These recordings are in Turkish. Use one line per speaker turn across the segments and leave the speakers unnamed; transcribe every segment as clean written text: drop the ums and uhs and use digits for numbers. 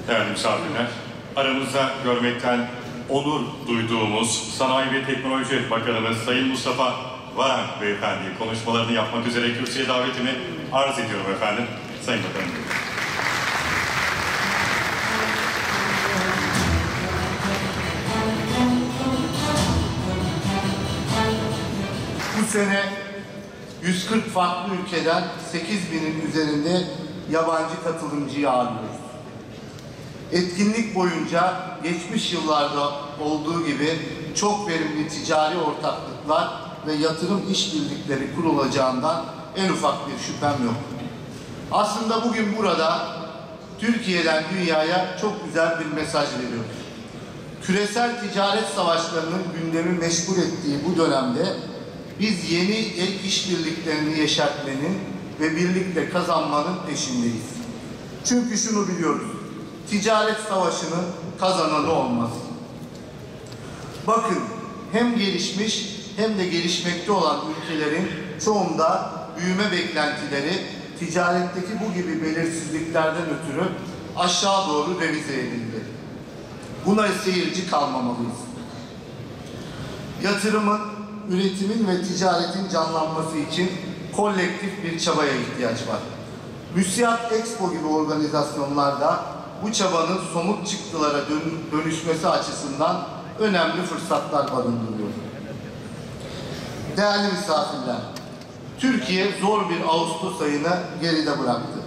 Değerli misafirler, aramızda görmekten onur duyduğumuz Sanayi ve Teknoloji Bakanımız Sayın Mustafa Varank Beyefendi konuşmalarını yapmak üzere kürsüye davetimi arz ediyorum efendim. Sayın Bakanım.
Bu sene 140 farklı ülkeden 8.000'in üzerinde yabancı katılımcıyı ağırlıyoruz. Etkinlik boyunca geçmiş yıllarda olduğu gibi çok verimli ticari ortaklıklar ve yatırım işbirlikleri kurulacağından en ufak bir şüphem yok. Aslında bugün burada Türkiye'den dünyaya çok güzel bir mesaj veriyoruz. Küresel ticaret savaşlarının gündemi meşgul ettiği bu dönemde biz yeni işbirliklerini yeşertmenin ve birlikte kazanmanın peşindeyiz. Çünkü şunu biliyoruz, ticaret savaşının kazananı olmaz. Bakın, hem gelişmiş hem de gelişmekte olan ülkelerin çoğunda büyüme beklentileri ticaretteki bu gibi belirsizliklerden ötürü aşağı doğru revize edildi. Buna seyirci kalmamalıyız. Yatırımın, üretimin ve ticaretin canlanması için kolektif bir çabaya ihtiyaç var. MÜSİAD Expo gibi organizasyonlarda bu çabanın somut çıktılara dönüşmesi açısından önemli fırsatlar barındırıyor. Değerli misafirler, Türkiye zor bir Ağustos ayını geride bıraktı.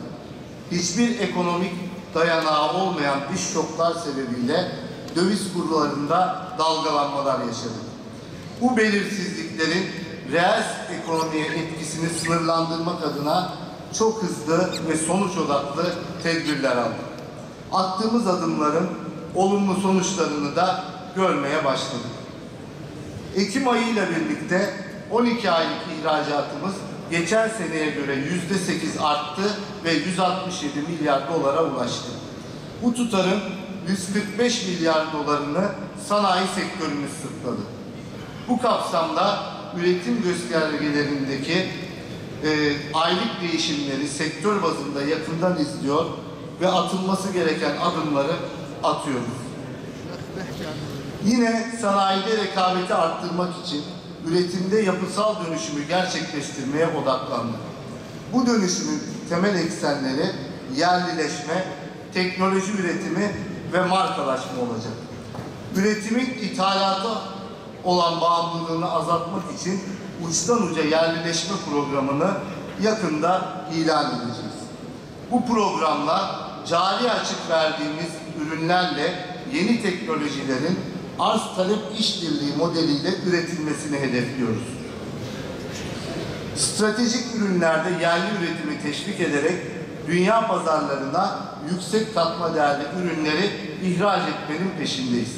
Hiçbir ekonomik dayanağı olmayan dış şoklar sebebiyle döviz kurlarında dalgalanmalar yaşadı. Bu belirsizliklerin reel ekonomiye etkisini sınırlandırmak adına çok hızlı ve sonuç odaklı tedbirler aldık. Attığımız adımların olumlu sonuçlarını da görmeye başladık. Ekim ayı ile birlikte 12 aylık ihracatımız geçen seneye göre %8 arttı ve 167 milyar dolara ulaştı. Bu tutarın 145 milyar dolarını sanayi sektörümüz sırtladı. Bu kapsamda üretim göstergelerindeki aylık değişimleri sektör bazında yakından izliyor ve atılması gereken adımları atıyoruz. Yine sanayide rekabeti arttırmak için üretimde yapısal dönüşümü gerçekleştirmeye odaklandık. Bu dönüşümün temel eksenleri yerlileşme, teknoloji üretimi ve markalaşma olacak. Üretimin ithalata olan bağımlılığını azaltmak için uçtan uca yerlileşme programını yakında ilan edeceğiz. Bu programla cari açık verdiğimiz ürünlerle yeni teknolojilerin arz talep işbirliği modeliyle üretilmesini hedefliyoruz. Stratejik ürünlerde yerli üretimi teşvik ederek dünya pazarlarına yüksek katma değerli ürünleri ihraç etmenin peşindeyiz.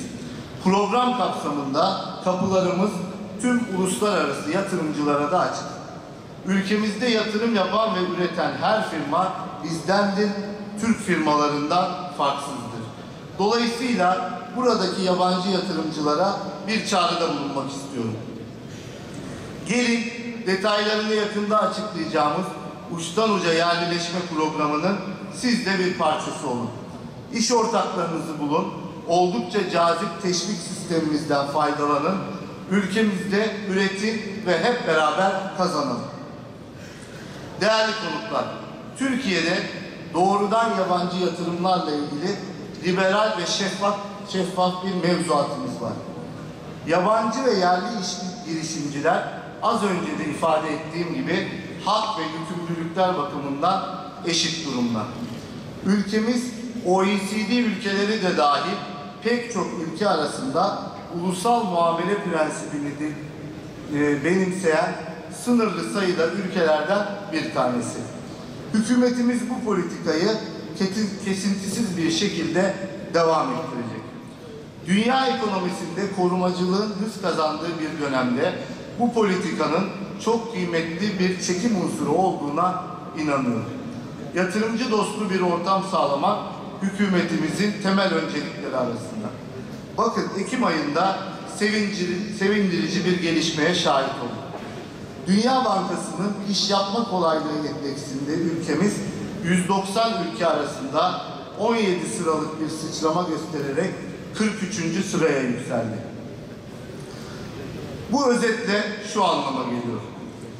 Program kapsamında kapılarımız tüm uluslararası yatırımcılara da açık. Ülkemizde yatırım yapan ve üreten her firma bizdendir, Türk firmalarından farksızdır. Dolayısıyla buradaki yabancı yatırımcılara bir çağrıda bulunmak istiyorum. Gelin detaylarını yakında açıklayacağımız uçtan uca yerlileşme programının siz de bir parçası olun. İş ortaklarınızı bulun, oldukça cazip teşvik sistemimizden faydalanın, ülkemizde üretin ve hep beraber kazanalım. Değerli konuklar, Türkiye'de doğrudan yabancı yatırımlarla ilgili liberal ve şeffaf bir mevzuatımız var. Yabancı ve yerli girişimciler az önce de ifade ettiğim gibi hak ve yükümlülükler bakımından eşit durumda. Ülkemiz OECD ülkeleri de dahil pek çok ülke arasında ulusal muamele prensibini benimseyen sınırlı sayıda ülkelerden bir tanesi. Hükümetimiz bu politikayı kesintisiz bir şekilde devam ettirecek. Dünya ekonomisinde korumacılığın hız kazandığı bir dönemde bu politikanın çok kıymetli bir çekim unsuru olduğuna inanıyorum. Yatırımcı dostu bir ortam sağlamak hükümetimizin temel öncelikleri arasında. Bakın Ekim ayında sevindirici bir gelişmeye şahit olduk. Dünya Bankası'nın iş yapma kolaylığı endeksinde ülkemiz 190 ülke arasında 17 sıralık bir sıçrama göstererek 43. sıraya yükseldi. Bu özetle şu anlama geliyor: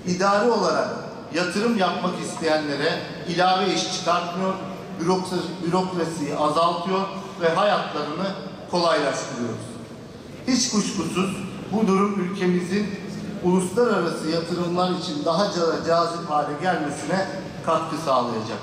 İdari olarak yatırım yapmak isteyenlere ilave iş çıkartmıyor, bürokrasiyi azaltıyor ve hayatlarını kolaylaştırıyoruz. Hiç kuşkusuz bu durum ülkemizin uluslararası yatırımlar için daha cazip hale gelmesine katkı sağlayacak.